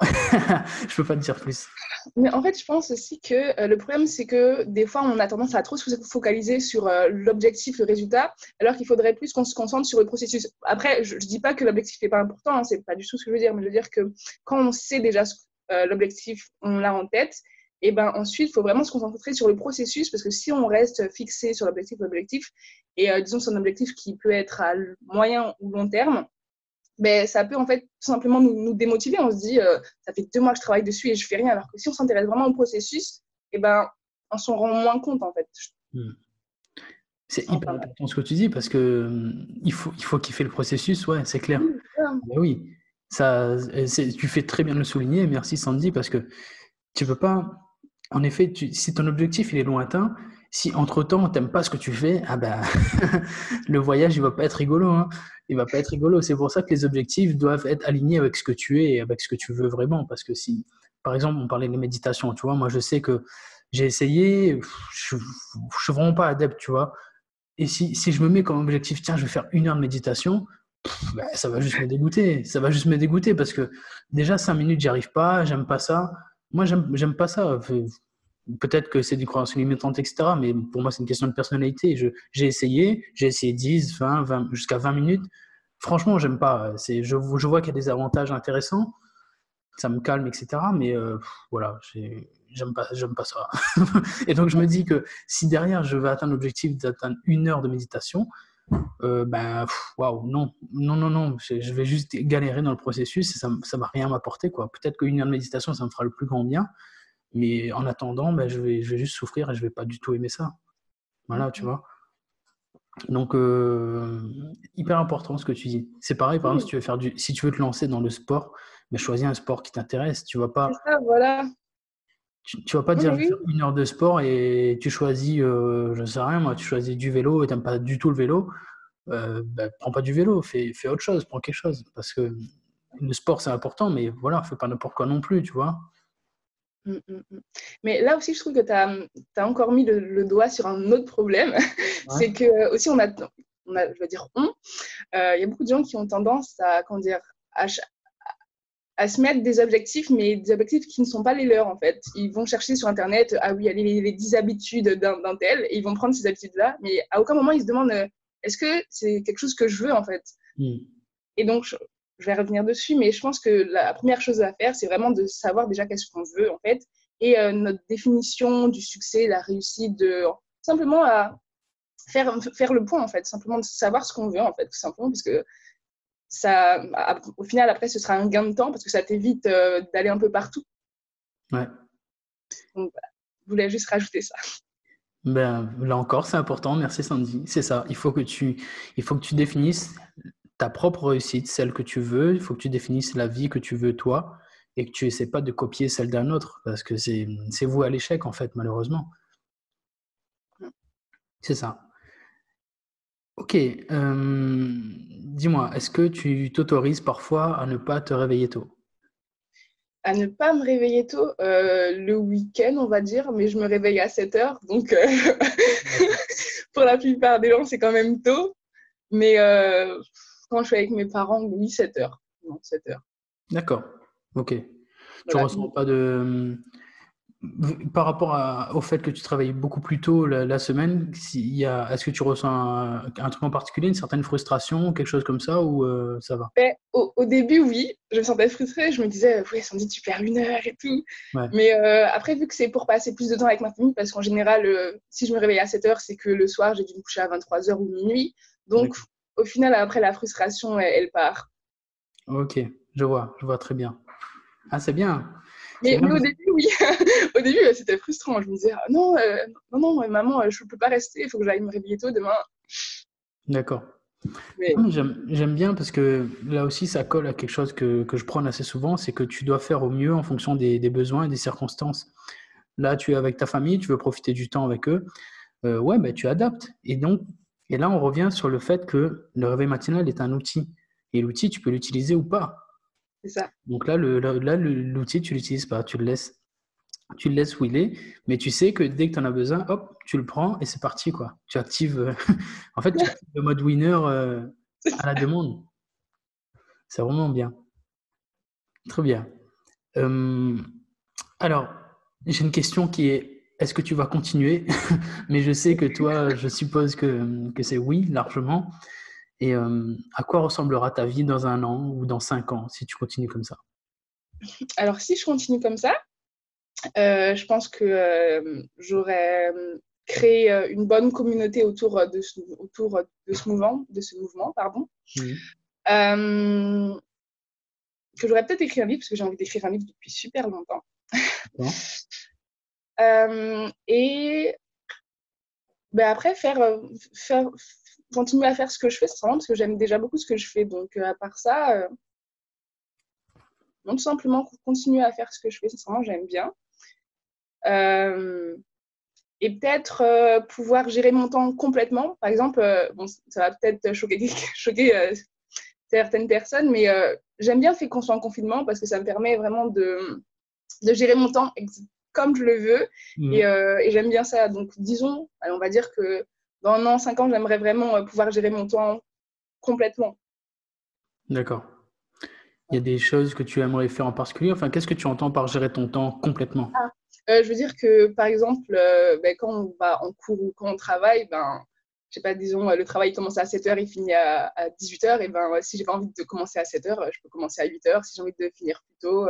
[SPEAKER 1] Je peux pas te dire plus.
[SPEAKER 2] Mais en fait, je pense aussi que le problème, c'est que des fois, on a tendance à trop se focaliser sur l'objectif, le résultat, alors qu'il faudrait plus qu'on se concentre sur le processus. Après, je ne dis pas que l'objectif n'est pas important, hein, c'est pas du tout ce que je veux dire, mais je veux dire que quand on sait déjà l'objectif, on l'a en tête, et ben ensuite, il faut vraiment se concentrer sur le processus, parce que si on reste fixé sur l'objectif, et disons c'est un objectif qui peut être à moyen ou long terme, ben, ça peut en fait tout simplement nous démotiver. On se dit, ça fait 2 mois que je travaille dessus et je fais rien. Alors que si on s'intéresse vraiment au processus, eh ben, on s'en rend moins compte en fait.
[SPEAKER 1] C'est hyper important ce que tu dis parce que il faut kiffer le processus, ouais, c'est clair. Ben oui, tu fais très bien de le souligner. Merci Sandy parce que tu peux pas. En effet, si ton objectif il est lointain, si entre-temps t'aimes pas ce que tu fais, ah ben le voyage il va pas être rigolo, hein. Il va pas être rigolo. C'est pour ça que les objectifs doivent être alignés avec ce que tu es et avec ce que tu veux vraiment. Parce que si, par exemple, on parlait de méditation, tu vois, moi je sais que j'ai essayé, je suis vraiment pas adepte, tu vois. Et si je me mets comme objectif, tiens, je vais faire 1 heure de méditation, ben, ça va juste me dégoûter. Ça va juste me dégoûter parce que déjà 5 minutes, j'y arrive pas, j'aime pas ça. Moi, j'aime pas ça. Peut-être que c'est des croyances limitantes, etc. Mais pour moi, c'est une question de personnalité. J'ai essayé 10, 20 jusqu'à 20 minutes. Franchement, j'aime pas. Je vois qu'il y a des avantages intéressants. Ça me calme, etc. Mais voilà, j'aime pas ça. Et donc, je me dis que si derrière, je veux atteindre l'objectif d'atteindre 1 heure de méditation, ben, waouh, non, non, non, non. Je vais juste galérer dans le processus et ça va rien m'apporter, quoi. Peut-être qu'1 heure de méditation, ça me fera le plus grand bien. Mais en attendant, ben, je vais juste souffrir et je vais pas du tout aimer ça. Voilà, tu vois. Donc, hyper important ce que tu dis. C'est pareil, par exemple,
[SPEAKER 2] Oui,
[SPEAKER 1] si tu veux te lancer dans le sport, mais choisis un sport qui t'intéresse.
[SPEAKER 2] c'est ça, voilà.
[SPEAKER 1] Tu vas pas
[SPEAKER 2] Non,
[SPEAKER 1] dire
[SPEAKER 2] mais
[SPEAKER 1] je vais
[SPEAKER 2] oui,
[SPEAKER 1] faire 1 heure de sport et tu choisis, je sais rien moi, tu choisis du vélo et t'aimes pas du tout le vélo. Prends pas du vélo, fais autre chose, prends quelque chose. Parce que le sport c'est important, mais voilà, fais pas n'importe quoi non plus, tu vois.
[SPEAKER 2] mm, mm, mm. Mais là aussi, je trouve que tu as encore mis le doigt sur un autre problème.
[SPEAKER 1] Ouais.
[SPEAKER 2] C'est que aussi, je vais dire, il y a beaucoup de gens qui ont tendance à, comment dire, à, à se mettre des objectifs, mais des objectifs qui ne sont pas les leurs, en fait. Ils vont chercher sur Internet, ah oui, allez, les 10 habitudes d'un tel, et ils vont prendre ces habitudes-là, mais à aucun moment, ils se demandent, est-ce que c'est quelque chose que je veux, en fait?
[SPEAKER 1] Mm.
[SPEAKER 2] Et donc, je vais revenir dessus, mais je pense que la première chose à faire, c'est vraiment de savoir déjà qu'est-ce qu'on veut, en fait, et notre définition du succès, la réussite, simplement à faire le point, en fait, simplement de savoir ce qu'on veut, en fait, tout simplement, parce que ça, au final, après, ce sera un gain de temps, parce que ça t'évite d'aller un peu partout.
[SPEAKER 1] Ouais.
[SPEAKER 2] Donc, voilà, je voulais juste rajouter ça.
[SPEAKER 1] Là encore, c'est important. Merci Sandy. C'est ça. Il faut que tu définisses ta propre réussite, celle que tu veux. Il faut que tu définisses la vie que tu veux toi et que tu essaies pas de copier celle d'un autre parce que c'est voué à l'échec en fait, malheureusement. C'est ça. Ok. Dis-moi, est-ce que tu t'autorises parfois à ne pas te réveiller tôt?
[SPEAKER 2] À ne pas me réveiller tôt, le week-end, on va dire, mais je me réveille à 7 heures, donc
[SPEAKER 1] D'accord.
[SPEAKER 2] pour la plupart des gens, c'est quand même tôt. Mais quand je suis avec mes parents, oui, 7 heures. Non, 7 heures.
[SPEAKER 1] D'accord. Ok. Tu
[SPEAKER 2] Voilà.
[SPEAKER 1] ressens pas de par rapport au fait que tu travailles beaucoup plus tôt la semaine, est-ce que tu ressens un truc en particulier, une certaine frustration, quelque chose comme ça, ou ça va?
[SPEAKER 2] Mais au début, oui, je me sentais frustrée. Je me disais, ouais, Sandy, tu perds 1 heure et tout.
[SPEAKER 1] Ouais.
[SPEAKER 2] Mais après, vu que c'est pour passer plus de temps avec ma famille, parce qu'en général, si je me réveille à 7 heures, c'est que le soir, j'ai dû me coucher à 23 heures ou minuit. Donc,
[SPEAKER 1] D'accord.
[SPEAKER 2] au final, après, la frustration, elle part.
[SPEAKER 1] Ok, je vois très bien. Ah, c'est bien. C'est
[SPEAKER 2] Mais
[SPEAKER 1] bien
[SPEAKER 2] au
[SPEAKER 1] parce-
[SPEAKER 2] début, oui. Au début, c'était frustrant. Je me disais, ah, non, non, maman, je ne peux pas rester. Il faut que j'aille me réveiller tôt demain.
[SPEAKER 1] D'accord.
[SPEAKER 2] Mais
[SPEAKER 1] Non, mais j'aime bien parce que là aussi, ça colle à quelque chose que je prône assez souvent, c'est que tu dois faire au mieux en fonction des besoins et des circonstances. Là, tu es avec ta famille, tu veux profiter du temps avec eux. Ouais, ben, tu adaptes. Et là, on revient sur le fait que le réveil matinal est un outil. Et l'outil, tu peux l'utiliser ou pas.
[SPEAKER 2] c'est ça.
[SPEAKER 1] Donc l'outil, tu l'utilises pas, tu le laisses où il est, mais tu sais que dès que tu en as besoin, hop, tu le prends et c'est parti, quoi. En fait, tu actives le mode winner à la demande. C'est vraiment bien. Très bien. Euh, alors, j'ai une question qui est, est-ce que tu vas continuer? Mais je sais que toi, je suppose que c'est oui, largement. Et à quoi ressemblera ta vie dans 1 an ou dans 5 ans si tu continues comme ça?
[SPEAKER 2] Alors, si je continue comme ça, je pense que j'aurais créé une bonne communauté autour de ce mouvement, pardon.
[SPEAKER 1] Mhm.
[SPEAKER 2] Euh, que j'aurais peut-être écrit un livre, parce que j'ai envie d'écrire un livre depuis super longtemps.
[SPEAKER 1] Bon.
[SPEAKER 2] Et ben après, continuer à faire ce que je fais, c'est vraiment parce que j'aime déjà beaucoup ce que je fais. Donc, à part ça, non, tout simplement continuer à faire ce que je fais, sincèrement, j'aime bien. Euh, et peut-être pouvoir gérer mon temps complètement. Par exemple, bon, ça va peut-être choquer certaines personnes, mais j'aime bien le fait qu'on soit en confinement parce que ça me permet vraiment de gérer mon temps comme je le veux
[SPEAKER 1] Mhm.
[SPEAKER 2] et j'aime bien ça. Donc, disons, allez, on va dire que dans 1 an, 5 ans, j'aimerais vraiment pouvoir gérer mon temps complètement.
[SPEAKER 1] D'accord. Il y a des choses que tu aimerais faire en particulier? Enfin, qu'est-ce que tu entends par gérer ton temps complètement?
[SPEAKER 2] Ah, je veux dire que, par exemple, ben, quand on va en cours ou quand on travaille, ben, je sais pas, disons, le travail commence à 7 heures, il finit à 18 heures, et ben, si j'ai pas envie de commencer à 7 heures, je peux commencer à 8 heures. Si j'ai envie de finir plus tôt,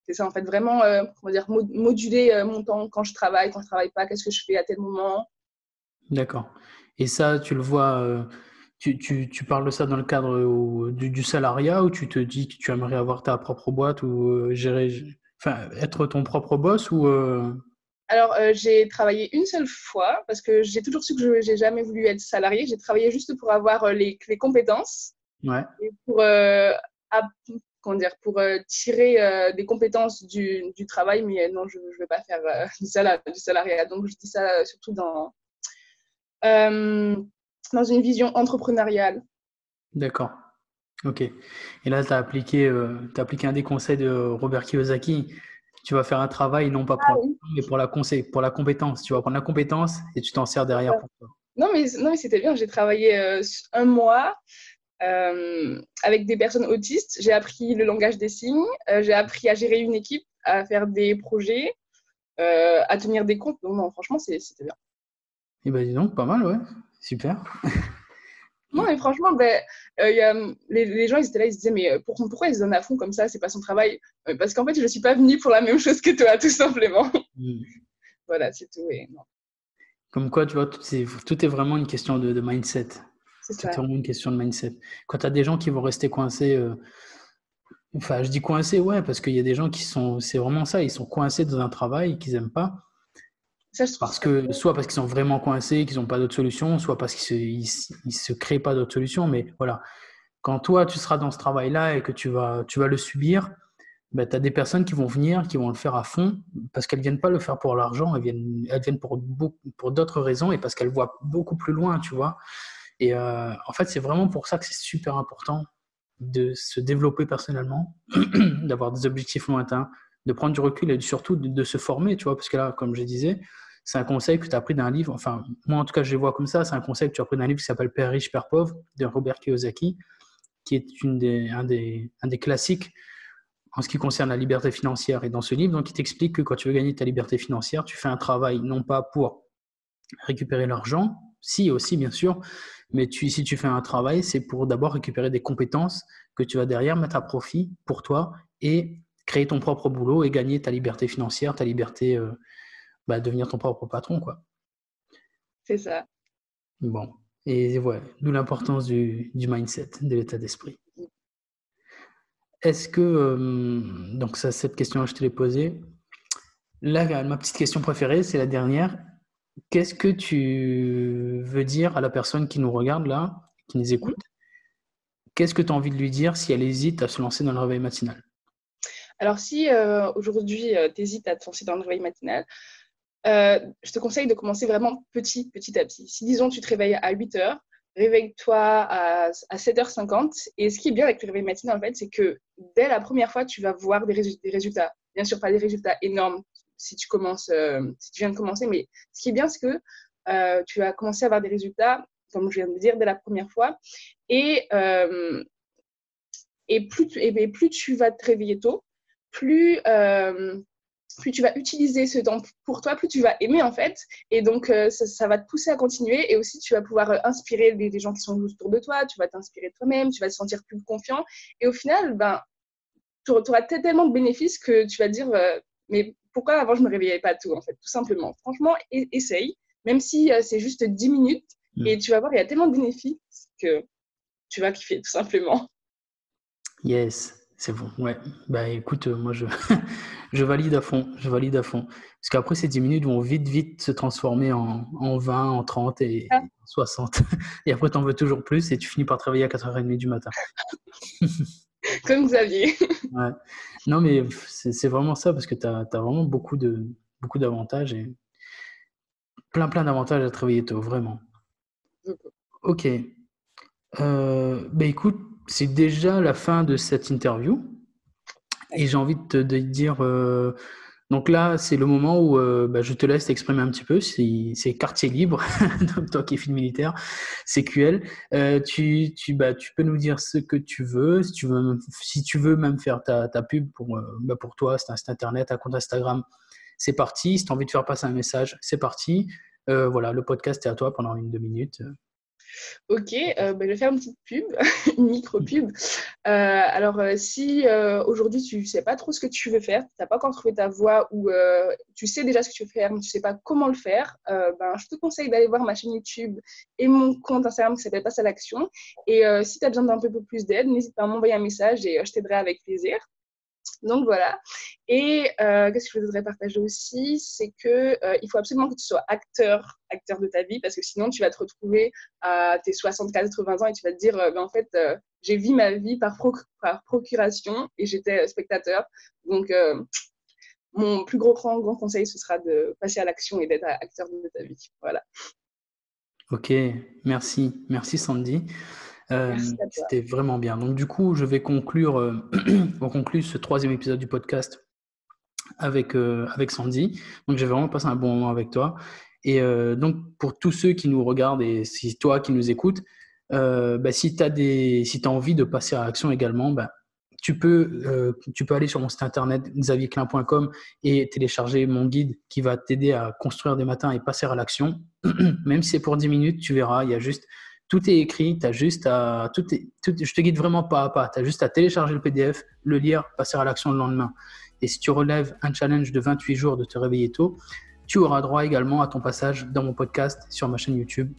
[SPEAKER 2] c'est ça, en fait, vraiment, comment dire, moduler mon temps quand je travaille pas, qu'est-ce que je fais à tel moment.
[SPEAKER 1] D'accord. Et ça, tu le vois, tu parles de ça dans le cadre du salariat ou tu te dis que tu aimerais avoir ta propre boîte ou gérer, enfin, être ton propre boss ou
[SPEAKER 2] Alors, j'ai travaillé une seule fois parce que j'ai toujours su que je n'ai jamais voulu être salariée. J'ai travaillé juste pour avoir les compétences
[SPEAKER 1] Ouais.
[SPEAKER 2] et pour, comment dire, pour tirer des compétences du travail. Mais non, je ne vais pas faire du salariat. Donc, je dis ça surtout euh, dans une vision entrepreneuriale.
[SPEAKER 1] D'accord. Ok. Et là, t'as appliqué un des conseils de Robert Kiyosaki. Tu vas faire un travail non pas pour
[SPEAKER 2] Ah
[SPEAKER 1] l'argent,
[SPEAKER 2] oui,
[SPEAKER 1] mais pour pour la compétence. Tu vas prendre la compétence et tu t'en sers
[SPEAKER 2] c'est
[SPEAKER 1] derrière
[SPEAKER 2] ça.
[SPEAKER 1] pour toi.
[SPEAKER 2] Non, mais c'était bien. J'ai travaillé un mois avec des personnes autistes. J'ai appris le langage des signes. J'ai appris à gérer une équipe, à faire des projets, à tenir des comptes. Donc, non, franchement, c'était bien.
[SPEAKER 1] Et ben dis donc, pas mal, ouais. Super.
[SPEAKER 2] Non, mais franchement, ben, y a, les gens, ils étaient là, ils se disaient, mais pourquoi ils se donnent à fond comme ça? C'est pas son travail. Parce qu'en fait, je ne suis pas venue pour la même chose que toi, tout simplement.
[SPEAKER 1] Mm.
[SPEAKER 2] Voilà, c'est tout. Et non,
[SPEAKER 1] Comme quoi, tu vois, tout est vraiment une question de mindset.
[SPEAKER 2] c'est
[SPEAKER 1] Tout est
[SPEAKER 2] ça.
[SPEAKER 1] vraiment une question de mindset. Quand tu as des gens qui vont rester coincés, enfin, je dis coincés, ouais, parce qu'il y a des gens c'est vraiment ça, ils sont coincés dans un travail qu'ils n'aiment pas.
[SPEAKER 2] Ça, je trouve
[SPEAKER 1] Parce
[SPEAKER 2] ça
[SPEAKER 1] que,
[SPEAKER 2] cool.
[SPEAKER 1] soit parce qu'ils sont vraiment coincés, qu'ils n'ont pas d'autre solution, soit parce qu'ils se créent pas d'autre solution. Mais voilà, quand toi, tu seras dans ce travail-là et que tu vas le subir, ben, tu as des personnes qui vont venir, qui vont le faire à fond, parce qu'elles viennent pas le faire pour l'argent, elles viennent pour d'autres raisons et parce qu'elles voient beaucoup plus loin, tu vois. Et en fait, c'est vraiment pour ça que c'est super important de se développer personnellement, d'avoir des objectifs lointains, de prendre du recul et surtout de se former, tu vois, parce que là, comme je disais, c'est un conseil que tu as appris d'un livre, enfin, moi en tout cas, je le vois comme ça, c'est un conseil que tu as appris d'un livre qui s'appelle Père riche, Père pauvre, de Robert Kiyosaki, qui est un des classiques en ce qui concerne la liberté financière. Et dans ce livre, donc, il t'explique que quand tu veux gagner ta liberté financière, tu fais un travail non pas pour récupérer l'argent, si aussi bien sûr, mais si tu fais un travail, c'est pour d'abord récupérer des compétences que tu vas derrière mettre à profit pour toi et créer ton propre boulot et gagner ta liberté financière, ta liberté, devenir ton propre patron, quoi.
[SPEAKER 2] C'est ça.
[SPEAKER 1] Bon, et ouais, d'où l'importance du mindset, de l'état d'esprit. Est-ce que, donc ça, cette question, je te l'ai posée. Là, ma petite question préférée, c'est la dernière. Qu'est-ce que tu veux dire à la personne qui nous regarde là, qui nous écoute? Qu'est-ce que tu as envie de lui dire si elle hésite à se lancer dans le réveil matinal?
[SPEAKER 2] Alors, si aujourd'hui, tu hésites à te lancer dans le réveil matinal, je te conseille de commencer vraiment petit à petit. Si, disons, tu te réveilles à 8 heures, réveille-toi à 7h50. Et ce qui est bien avec le réveil matinal, en fait, c'est que dès la première fois, tu vas voir des résultats. Bien sûr, pas des résultats énormes si tu commences, si tu viens de commencer, mais ce qui est bien, c'est que tu vas commencer à avoir des résultats, comme je viens de dire, dès la première fois. Et, euh, plus tu vas te réveiller tôt, plus, plus tu vas utiliser ce temps pour toi, plus tu vas aimer en fait. Et donc, ça va te pousser à continuer. Et aussi, tu vas pouvoir inspirer les gens qui sont autour de toi. Tu vas t'inspirer toi-même. Tu vas te sentir plus confiant. Et au final, ben, tu auras tellement de bénéfices que tu vas te dire, mais pourquoi avant je ne me réveillais pas tôt en fait, tout simplement. Franchement, essaye. Même si c'est juste 10 minutes. Et tu vas voir, il y a tellement de bénéfices que tu vas kiffer, tout simplement.
[SPEAKER 1] Yes, c'est bon. Ouais. Bah écoute, moi je valide à fond. Je valide à fond. Parce qu'après, ces 10 minutes vont vite se transformer en 20, en 30
[SPEAKER 2] Ah,
[SPEAKER 1] et 60. Et après, tu en veux toujours plus et tu finis par travailler à 4h30 du matin.
[SPEAKER 2] comme Xavier.
[SPEAKER 1] Ouais. Non, mais c'est vraiment ça parce que tu as vraiment beaucoup d'avantages et plein d'avantages à travailler tôt, vraiment. Ok. Bah écoute, c'est déjà la fin de cette interview. Et j'ai envie de te dire, donc là, c'est le moment où je te laisse t'exprimer un petit peu. C'est quartier libre, donc toi qui es fille militaire, CQL. Tu peux nous dire ce que tu veux, si tu veux même faire ta pub pour toi, c'est un site internet, un compte Instagram, c'est parti. Si tu as envie de faire passer un message, c'est parti. Voilà, le podcast est à toi pendant 2 minutes.
[SPEAKER 2] Ok, je vais faire une petite pub, une micro-pub. Alors, si aujourd'hui tu ne sais pas trop ce que tu veux faire, tu n'as pas encore trouvé ta voie ou tu sais déjà ce que tu veux faire, mais tu ne sais pas comment le faire, je te conseille d'aller voir ma chaîne YouTube et mon compte Instagram qui s'appelle Passe à l'action. Et si tu as besoin d'un peu plus d'aide, n'hésite pas à m'envoyer un message et je t'aiderai avec plaisir. Donc voilà. Et qu'est-ce que je voudrais partager aussi, c'est que il faut absolument que tu sois acteur de ta vie, parce que sinon tu vas te retrouver à tes 80 ans et tu vas te dire en fait j'ai vécu ma vie par procuration et j'étais spectateur. Donc mon plus grand conseil, ce sera de passer à l'action et d'être acteur de ta vie. Voilà.
[SPEAKER 1] Ok, merci Sandy. C'était vraiment bien. Donc du coup, je vais conclure, on conclut ce 3e épisode du podcast avec Sandy. Donc j'ai vraiment passé un bon moment avec toi. Et donc pour tous ceux qui nous regardent et si toi qui nous écoutes, si tu as envie de passer à l'action également, tu peux aller sur mon site internet xavierclin.com et télécharger mon guide qui va t'aider à construire des matins et passer à l'action. Même si c'est pour 10 minutes, tu verras, il y a juste tout est écrit, je te guide vraiment pas à pas. Tu as juste à télécharger le PDF, le lire, passer à l'action le lendemain. Et si tu relèves un challenge de 28 jours de te réveiller tôt, tu auras droit également à ton passage dans mon podcast, sur ma chaîne YouTube,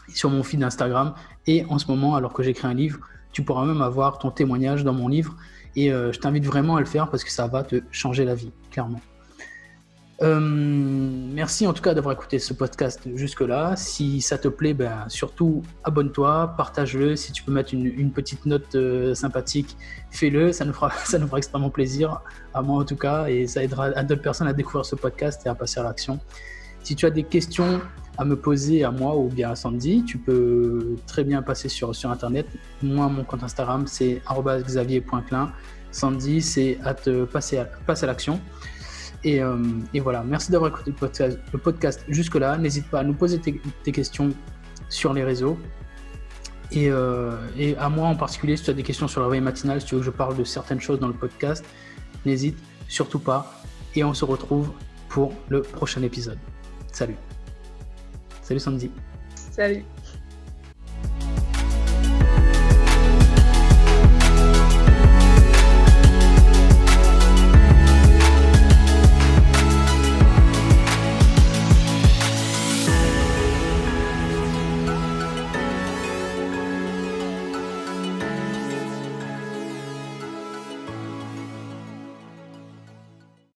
[SPEAKER 1] sur mon feed Instagram. Et en ce moment, alors que j'écris un livre, tu pourras même avoir ton témoignage dans mon livre. Et je t'invite vraiment à le faire parce que ça va te changer la vie, clairement. Merci en tout cas d'avoir écouté ce podcast jusque-là. Si ça te plaît, surtout abonne-toi, partage-le. Si tu peux mettre une petite note sympathique, fais-le. Ça nous fera extrêmement plaisir, à moi en tout cas, et ça aidera à d'autres personnes à découvrir ce podcast et à passer à l'action. Si tu as des questions à me poser à moi ou bien à Sandy, tu peux très bien passer sur internet. Moi, mon compte Instagram, c'est @xavier.clin. Sandy, c'est passer à l'action. Et voilà, merci d'avoir écouté le podcast jusque-là. N'hésite pas à nous poser tes questions sur les réseaux. Et à moi en particulier, si tu as des questions sur le réveil matinal, si tu veux que je parle de certaines choses dans le podcast, n'hésite surtout pas. Et on se retrouve pour le prochain épisode. Salut. Salut Sandy.
[SPEAKER 2] Salut.